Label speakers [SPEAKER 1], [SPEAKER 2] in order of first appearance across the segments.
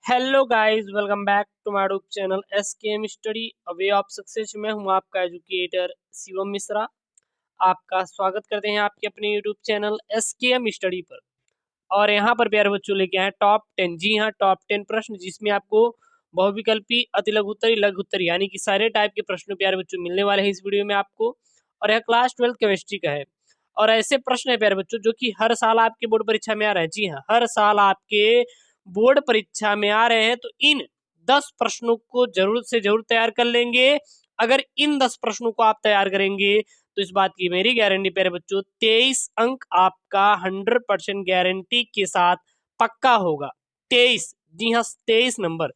[SPEAKER 1] Hello guys, welcome back to my YouTube channel SKM study a way of success. मैं हूं आपका educator Shivam Mishra. आपका स्वागत करते हैं आपके अपने यूट्यूब चैनल एसकेएम स्टडी पर। और यहां पर प्यारे बच्चों लेके आए टॉप 10। जी हां, टॉप 10 प्रश्न जिसमें आपको बहुविकल्पी, अति लघु उत्तरी, लघु उत्तरी यानी कि सारे टाइप के प्रश्न प्यारे बच्चों मिलने वाले हैं इस वीडियो में आपको। और यह क्लास 12 केमिस्ट्री का है। और ऐसे प्रश्न है प्यारे बच्चों जो कि हर साल आपके बोर्ड परीक्षा में आ रहे हैं। जी हाँ, हर साल आपके बोर्ड परीक्षा में आ रहे हैं, तो इन 10 प्रश्नों को जरूर से जरूर तैयार कर लेंगे। अगर इन 10 प्रश्नों को आप तैयार करेंगे तो इस बात की मेरी गारंटी प्यारे बच्चों, 23 अंक आपका 100% गारंटी के साथ पक्का होगा। 23, जी हाँ 23 नंबर।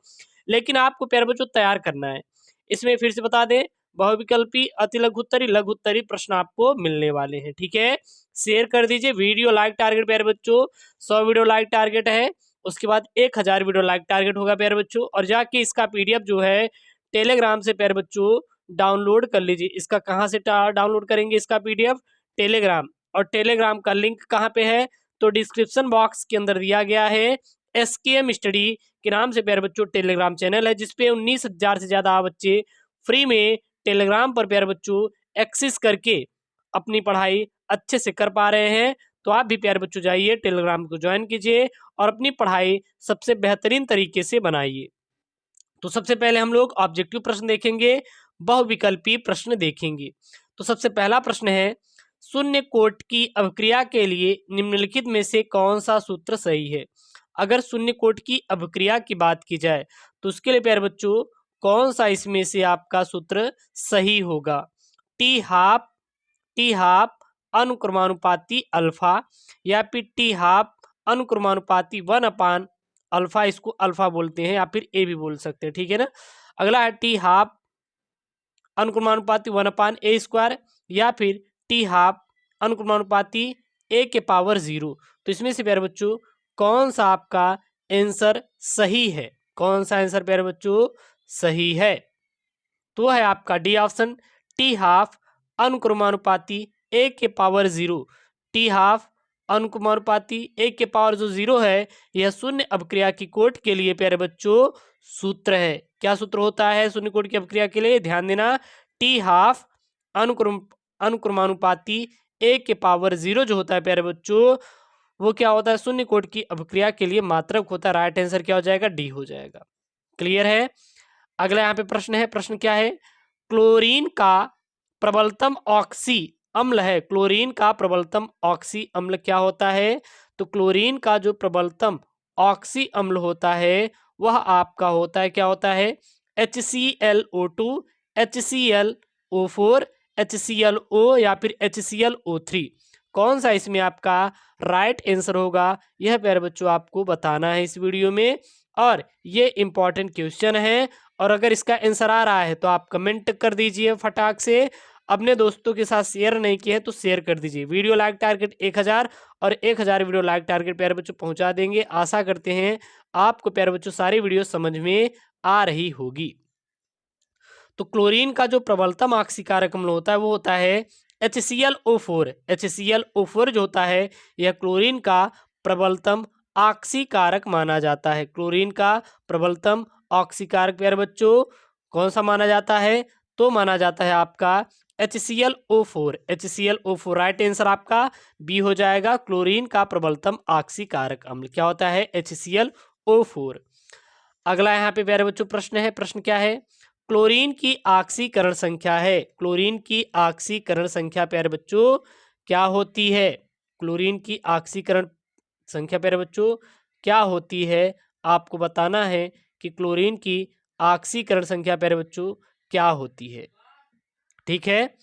[SPEAKER 1] लेकिन आपको प्यारे बच्चों तैयार करना है। इसमें फिर से बता दें, बहुविकल्पी, अति लघुत्तरी, लघुत्तरी प्रश्न आपको मिलने वाले हैं। ठीक है, शेयर कर दीजिए। वीडियो लाइक टारगेट प्यारे बच्चों 100 वीडियो लाइक टारगेट है। उसके बाद 1000 वीडियो लाइक टारगेट होगा प्यारे बच्चों। और जाके इसका पीडीएफ जो है टेलीग्राम से प्यारे बच्चों डाउनलोड कर लीजिए। इसका कहाँ से डाउनलोड करेंगे इसका पीडीएफ? टेलीग्राम। और टेलीग्राम का लिंक कहाँ पे है? तो डिस्क्रिप्शन बॉक्स के अंदर दिया गया है। एसकेएम स्टडी के नाम से प्यारे बच्चों टेलीग्राम चैनल है, जिसपे 19,000 से ज्यादा बच्चे फ्री में टेलीग्राम पर प्यारे बच्चों एक्सेस करके अपनी पढ़ाई अच्छे से कर पा रहे हैं। तो आप भी प्यारे बच्चों जाइए टेलीग्राम को ज्वाइन कीजिए और अपनी पढ़ाई सबसे बेहतरीन तरीके से बनाइए। तो सबसे पहले हम लोग ऑब्जेक्टिव प्रश्न देखेंगे, बहुविकल्पी प्रश्न देखेंगे। तो सबसे पहला प्रश्न है, शून्य कोट की अभिक्रिया के लिए निम्नलिखित में से कौन सा सूत्र सही है? अगर शून्य कोट की अभिक्रिया की बात की जाए तो उसके लिए प्यारे बच्चों कौन सा इसमें से आपका सूत्र सही होगा? टी हाफ अनुक्रमानुपाती अल्फा, या फिर टी हाफ अनुक्रमानुपाती 1 अपान अल्फा, इसको अल्फा बोलते हैं या फिर ए भी बोल सकते हैं। ठीक है ना। अगला है टी हाफ अनुक्रमानुपाती 1/a², या फिर टी हाफ अनुक्रमानुपाती a⁻0। तो इसमें से प्यारे बच्चों कौन सा आपका आंसर सही है? कौन सा आंसर प्यारे बच्चों सही है? तो है आपका डी ऑप्शन, टी हाफ अनुक्रमानुपाती a⁻0। टी हाफ अनुक्रमानुपाती a⁻0 है, यह शून्य अभिक्रिया की कोट के लिए प्यारे बच्चों सूत्र है। क्या सूत्र होता है शून्य कोट की अभिक्रिया के लिए? ध्यान देना, टी हाफ अनुक्रमानुपाती a⁻0 जो होता है प्यारे बच्चों, वो क्या होता है? शून्य कोट की अभिक्रिया के लिए मात्रक होता है। राइट आंसर क्या हो जाएगा? डी हो जाएगा। क्लियर है। अगला यहाँ पे प्रश्न है, प्रश्न क्या है? क्लोरीन का प्रबलतम ऑक्सी अम्ल है। क्लोरीन का प्रबलतम ऑक्सी अम्ल क्या होता है? तो क्लोरीन का जो प्रबलतम ऑक्सी अम्ल होता है वह आपका होता है, क्या होता है? HClO2, HClO4, HClO या फिर HClO3। कौन सा इसमें आपका राइट आंसर होगा? यह प्यारे बच्चों आपको बताना है इस वीडियो में। और ये इंपॉर्टेंट क्वेश्चन है। और अगर इसका आंसर आ रहा है तो आप कमेंट कर दीजिए फटाक से। अपने दोस्तों के साथ शेयर नहीं किए हैं तो शेयर कर दीजिए। वीडियो लाइक टारगेट 1000 और 1000 वीडियो लाइक टारगेट प्यारे बच्चों पहुंचा देंगे। आशा करते हैं आपको प्यारे बच्चों सारी वीडियो समझ में आ रही होगी। तो क्लोरीन का जो प्रबलतम ऑक्सीकारक अम्ल होता है वो होता है HClO4। HClO4 जो होता है यह क्लोरीन का प्रबलतम ऑक्सीकारक माना जाता है। क्लोरीन का प्रबलतम ऑक्सीकारक प्यारे बच्चों कौन सा माना जाता है? तो माना जाता है आपका HClO4। HClO4 राइट आंसर आपका बी हो जाएगा। क्लोरीन का प्रबलतम ऑक्सीकारक अम्ल क्या होता है? HClO4। अगला यहाँ पे प्यारे बच्चों प्रश्न है, प्रश्न क्या है? क्लोरीन की ऑक्सीकरण संख्या है। क्लोरीन की ऑक्सीकरण संख्या प्यारे बच्चों क्या होती है? क्लोरीन की ऑक्सीकरण संख्या प्यारे बच्चों क्या होती है? आपको बताना है कि क्लोरीन की ऑक्सीकरण संख्या प्यारे बच्चों क्या होती है। ठीक है,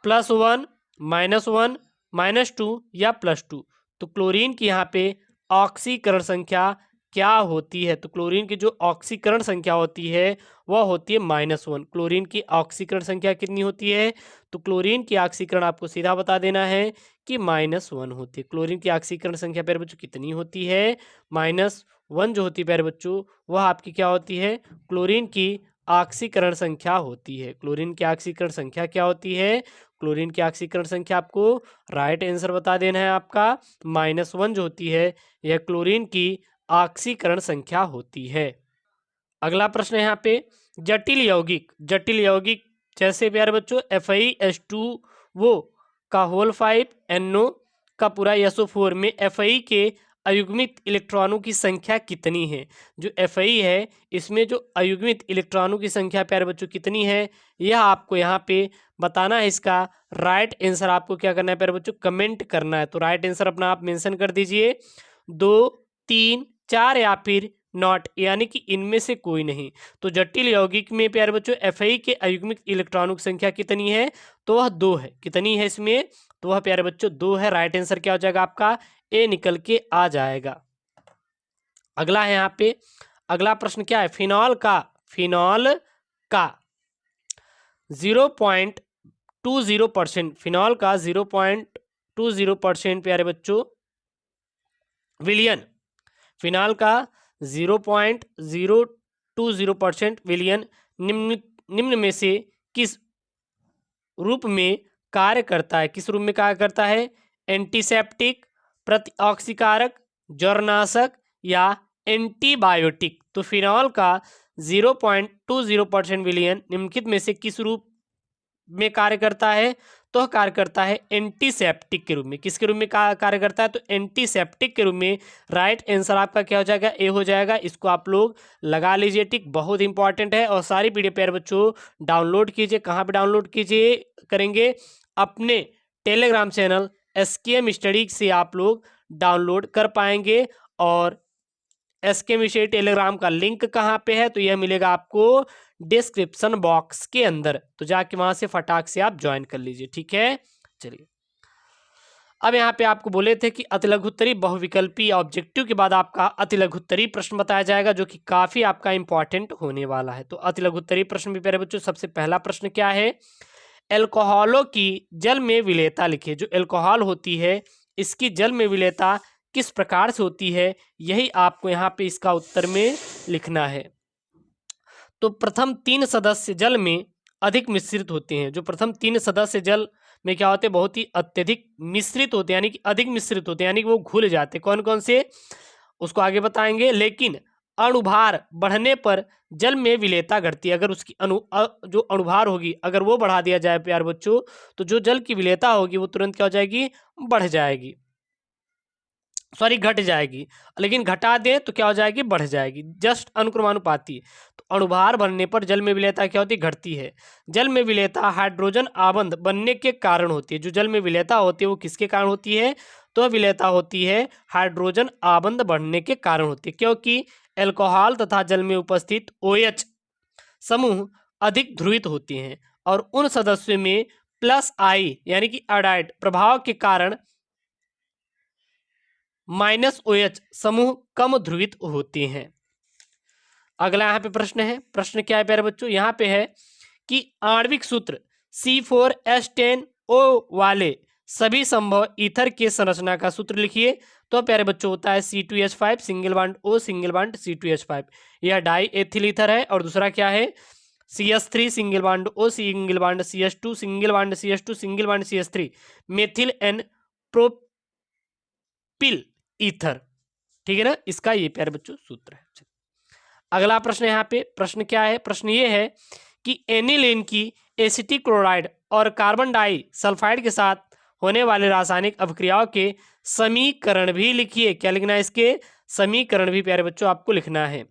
[SPEAKER 1] +1, -1, -2 या +2। तो क्लोरीन की यहाँ पे ऑक्सीकरण संख्या क्या होती है? तो क्लोरीन की जो ऑक्सीकरण संख्या होती है वह होती है -1। क्लोरीन की ऑक्सीकरण संख्या कितनी होती है? तो क्लोरीन की ऑक्सीकरण आपको सीधा बता देना है कि -1 होती है। क्लोरीन की ऑक्सीकरण संख्या प्यारे बच्चों कितनी होती है? -1 जो होती है प्यारे बच्चों वह आपकी क्या होती है? क्लोरीन की ऑक्सीकरण संख्या होती है। क्लोरीन की ऑक्सीकरण संख्या क्या होती है? क्लोरीन की ऑक्सीकरण संख्या आपको राइट आंसर बता देना है आपका -1 जो होती है यह क्लोरीन की ऑक्सीकरण संख्या होती है। अगला प्रश्न है यहाँ पे, जटिल यौगिक जैसे प्यारे बच्चों FeH2O का होल 5 NO का पूरा SO4 में Fe के अयुग्मित इलेक्ट्रॉनों की संख्या कितनी है। जो Fe है इसमें जो अयुग्मित इलेक्ट्रॉनों की संख्या प्यारे बच्चों कितनी है, यह आपको यहाँ पे बताना है। इसका राइट आंसर आपको क्या करना है प्यारे बच्चों, कमेंट करना है। तो राइट आंसर अपना आप मेंशन कर दीजिए, 2, 3, 4 या फिर नॉट, यानी कि इनमें से कोई नहीं। तो जटिल यौगिक में प्यारे बच्चों Fe के अयुग्मिक इलेक्ट्रॉनों की संख्या कितनी है, तो वह 2 है। कितनी है इसमें, तो वह प्यारे बच्चों 2 है। राइट आंसर क्या हो जाएगा आपका, ए निकल के आ जाएगा। अगला है यहाँ पे, अगला प्रश्न क्या है, फिनॉल का 0.20%, फिनॉल का 0.20% प्यारे बच्चों विलियन, फिनॉल का 0.020% विलियन निम्न में से किस रूप में कार्य करता है, किस रूप में कार्य करता है, एंटीसेप्टिक, प्रतिऑक्सीकारक, जरनाशक या एंटीबायोटिक। तो फिनॉल का 0.20% विलियन निम्नलिखित में से किस रूप में कार्य करता है, तो कार्य करता है एंटीसेप्टिक के रूप में। किसके रूप में कार्य करता है, तो एंटीसेप्टिक के रूप में। राइट आंसर आपका क्या हो जाएगा, ए हो जाएगा। इसको आप लोग लगा लीजिए, टिक, बहुत इंपॉर्टेंट है। और सारी पीडीएफ प्यारे बच्चों डाउनलोड कीजिए। कहाँ पे डाउनलोड कीजिए करेंगे, अपने टेलीग्राम चैनल SKM स्टडी से आप लोग डाउनलोड कर पाएंगे। और SKM स्टडी टेलीग्राम का लिंक कहाँ पे है, तो यह मिलेगा आपको डिस्क्रिप्शन बॉक्स के अंदर। तो जाके वहां से फटाक से आप ज्वाइन कर लीजिए, ठीक है। चलिए, अब यहाँ पे आपको बोले थे कि अतिलघुत्तरी बहुविकल्पी ऑब्जेक्टिव के बाद आपका अतिलघुत्तरी प्रश्न बताया जाएगा, जो कि काफी आपका इंपॉर्टेंट होने वाला है। तो अतिलघुत्तरी प्रश्न भी प्यारे बच्चों, सबसे पहला प्रश्न क्या है, एल्कोहलों की जल में विलेयता लिखिए। जो एल्कोहल होती है इसकी जल में विलेयता किस प्रकार से होती है, यही आपको यहाँ पे इसका उत्तर में लिखना है। तो प्रथम 3 सदस्य जल में अधिक मिश्रित होते हैं। जो प्रथम 3 सदस्य जल में क्या होते हैं, बहुत ही अत्यधिक मिश्रित होते हैं, यानी कि अधिक मिश्रित होते हैं, यानी कि वो घुल जाते हैं। कौन कौन से, उसको आगे बताएंगे। लेकिन अणुभार बढ़ने पर जल में विलेयता घटती है। अगर उसकी जो अणुभार होगी अगर वो बढ़ा दिया जाए प्यार बच्चों, तो जो जल की विलेयता होगी वो तुरंत क्या हो जाएगी, बढ़ जाएगी, सॉरी घट जाएगी। लेकिन घटा दें तो क्या हो जाएगी, बढ़ जाएगी, जस्ट अनुक्रमानुपाती। तो अणुभार बनने पर जल में विलेयता क्या होती है, घटती है। जल में विलेयता हाइड्रोजन आबंध बनने के कारण होती है। जो जल में विलेयता होती है वो किसके कारण होती है, तो विलेयता होती है हाइड्रोजन आबंध बढ़ने के कारण होती है। क्योंकि एल्कोहल तथा जल में उपस्थित OH समूह अधिक ध्रुवित होते हैं और उन सदस्यों में +I यानी कि आयोडाइड प्रभाव के कारण -OH समूह कम ध्रुवित होते हैं। अगला यहाँ पे प्रश्न है, प्रश्न क्या है प्यारे बच्चों, यहाँ पे है कि आणविक सूत्र C4H10O वाले सभी संभव ईथर के संरचना का सूत्र लिखिए। तो प्यारे बच्चों होता है C2H5 single bond O single bond C2H5, यह डाई एथिल ईथर है। और दूसरा क्या है, CH3 single bond O single bond CH2 single bond CH2 single bond CH3 methyl n propyl ether, ठीक है ना। इसका ये प्यारे बच्चों सूत्र है। अगला प्रश्न यहाँ पे, प्रश्न क्या है, प्रश्न ये है कि एनिलीन की एसिटिक क्लोराइड और कार्बन डाई सल्फाइड के साथ होने वाले रासायनिक अभिक्रियाओं के समीकरण भी लिखिए। क्या लिखना है, इसके समीकरण भी प्यारे बच्चों आपको लिखना है।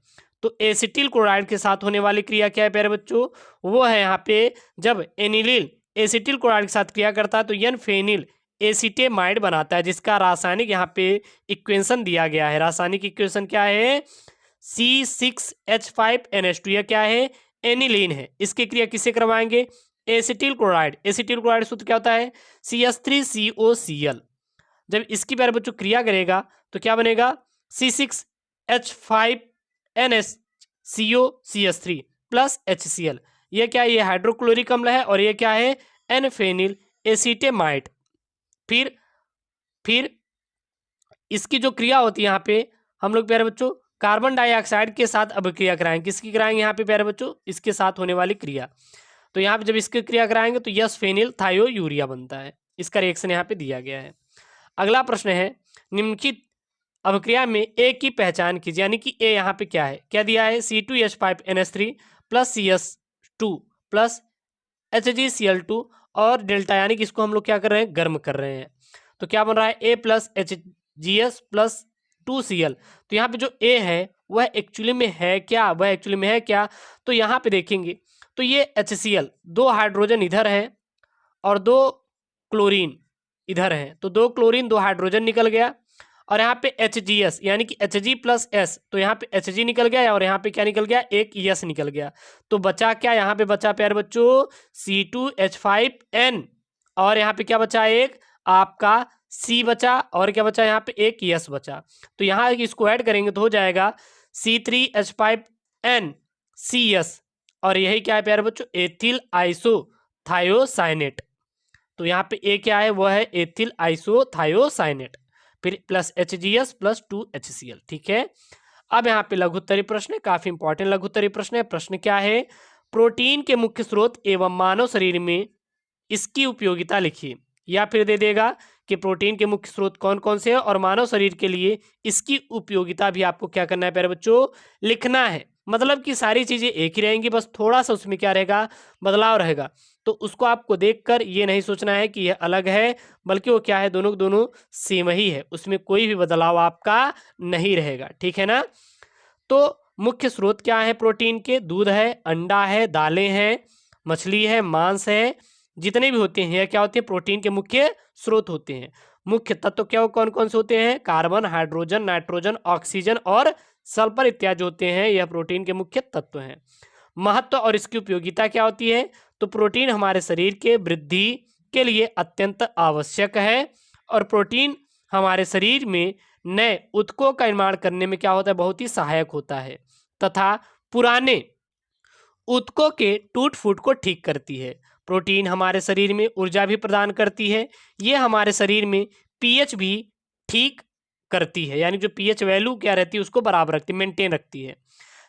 [SPEAKER 1] तो एसिटिल क्लोराइड के साथ होने वाली क्रिया क्या है प्यारे बच्चों, वो है यहाँ पे जब एनिलीन एसिटिल क्लोराइड के साथ क्रिया करता है तो एन फेनिल एसिटेमाइड बनाता है, जिसका रासायनिक यहाँ पे इक्वेशन दिया गया है। रासायनिक इक्वेशन क्या है, C6H5NH2, यह क्या है, एनिलीन है। इसकी क्रिया किससे करवाएंगे, एसिटिल क्लोराइड। एसिटिल क्लोराइड सूत्र क्या होता है, CH3COCl। जब इसकी प्यारे बच्चों क्रिया करेगा तो क्या बनेगा, C6H5NH CO प्लस HCl। यह क्या है, ये हाइड्रोक्लोरिक अम्ल है और ये क्या है, एन फेनिल एसिटेमाइड। फिर इसकी जो क्रिया होती है यहाँ पे हम लोग प्यारे बच्चों कार्बन डाइऑक्साइड के साथ अभिक्रिया कराएंगे। किसकी कराएंगे यहाँ पे प्यारे बच्चों, इसके साथ होने वाली क्रिया। तो यहाँ पे जब इसकी क्रिया कराएंगे तो यस फेनिल थायोयूरिया बनता है। इसका रिएक्शन यहाँ पे दिया गया है। अगला प्रश्न है, निम्नलिखित अभिक्रिया में ए की पहचान कीजिए, यानी कि ए यहाँ पे क्या है, क्या दिया है, C2H5NH3 plus CS2 plus HgCl2 और डेल्टा, यानी कि इसको हम लोग क्या कर रहे हैं, गर्म कर रहे हैं। तो क्या बन रहा है, A plus HGS plus 2Cl। तो यहाँ पे जो A है वह एक्चुअली में है क्या, वह एक्चुअली में है क्या, तो यहाँ पे देखेंगे तो ये HCl, 2 हाइड्रोजन इधर है और 2 क्लोरीन इधर है, तो 2 क्लोरीन 2 हाइड्रोजन निकल गया। और यहाँ पे HGS यानी कि Hg प्लस S, तो यहाँ पे Hg निकल गया और यहाँ पे क्या निकल गया, एक S निकल गया। तो बचा क्या, यहाँ पे बचा प्यारे बच्चों C2H5N, और यहाँ पे क्या बचा, एक आपका C बचा, और क्या बचा, यहाँ पे एक S बचा। तो यहाँ इसको ऐड करेंगे तो हो जाएगा C3H5N CS, और यही क्या है प्यारे बच्चों, एथिल आइसोथायोसाइनेट। तो यहाँ पे ए क्या है, वह है एथिल आइसोथायोसाइनेट, फिर प्लस HGS प्लस 2HCl। ठीक है, अब यहाँ पे लघुत्तरी प्रश्न है, काफी इंपॉर्टेंट लघुत्तरी प्रश्न है। प्रश्न क्या है, प्रोटीन के मुख्य स्रोत एवं मानव शरीर में इसकी उपयोगिता लिखिए, या फिर दे देगा कि प्रोटीन के मुख्य स्रोत कौन कौन से हैं और मानव शरीर के लिए इसकी उपयोगिता भी आपको क्या करना है प्यारे बच्चों, लिखना है। मतलब कि सारी चीजें एक ही रहेंगी, बस थोड़ा सा उसमें क्या रहेगा, बदलाव रहेगा। तो उसको आपको देखकर ये नहीं सोचना है कि यह अलग है, बल्कि वो क्या है, दोनों दोनों सेम ही है, उसमें कोई भी बदलाव आपका नहीं रहेगा। ठीक है ना। तो मुख्य स्रोत क्या है प्रोटीन के, दूध है, अंडा है, दालें हैं, मछली है, मांस है, जितने भी होते हैं क्या होते हैं, प्रोटीन के मुख्य स्रोत होते हैं। मुख्य तत्व क्या कौन कौन से होते हैं, कार्बन, हाइड्रोजन, नाइट्रोजन, ऑक्सीजन और सल्फर इत्यादि होते हैं, यह प्रोटीन के मुख्य तत्व हैं। महत्व और इसकी उपयोगिता क्या होती है, तो प्रोटीन हमारे शरीर के वृद्धि के लिए अत्यंत आवश्यक है, और प्रोटीन हमारे शरीर में नए ऊतकों का निर्माण करने में क्या होता है, बहुत ही सहायक होता है, तथा पुराने ऊतकों के टूट फूट को ठीक करती है। प्रोटीन हमारे शरीर में ऊर्जा भी प्रदान करती है, ये हमारे शरीर में पीएच भी ठीक करती है, यानी जो पीएच वैल्यू क्या रहती है उसको बराबर रखती है, मेंटेन रखती है।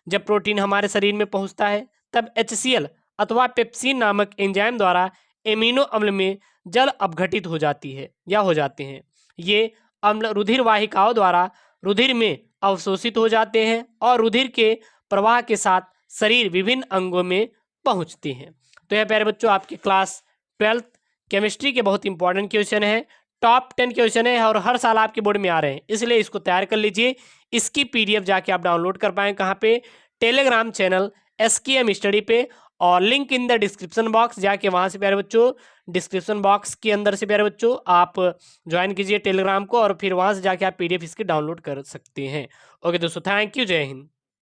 [SPEAKER 1] जब प्रोटीन हमारे शरीर में पहुंचता है तब HCl अथवा पेप्सिन नामक एंजाइम द्वारा एमिनो अम्ल में जल अपघटित हो जाती है या हो जाते हैं। ये अम्ल रुधिर वाहिकाओं द्वारा रुधिर में अवशोषित हो जाते हैं और रुधिर के प्रवाह के साथ शरीर विभिन्न अंगों में पहुंचते हैं। तो यह प्यारे बच्चों आपके क्लास 12th केमिस्ट्री के बहुत इंपॉर्टेंट क्वेश्चन है, टॉप 10 क्वेश्चन है और हर साल आपके बोर्ड में आ रहे हैं, इसलिए इसको तैयार कर लीजिए। इसकी PDF जाके आप डाउनलोड कर पाएं कहाँ पे, टेलीग्राम चैनल SKM स्टडी पे, और link in the description box, जाके वहाँ से प्यारे बच्चों डिस्क्रिप्शन बॉक्स के अंदर से प्यारे बच्चों आप ज्वाइन कीजिए टेलीग्राम को, और फिर वहाँ से जाके आप PDF इसकी डाउनलोड कर सकते हैं। ओके दोस्तों, थैंक यू, जय हिंद।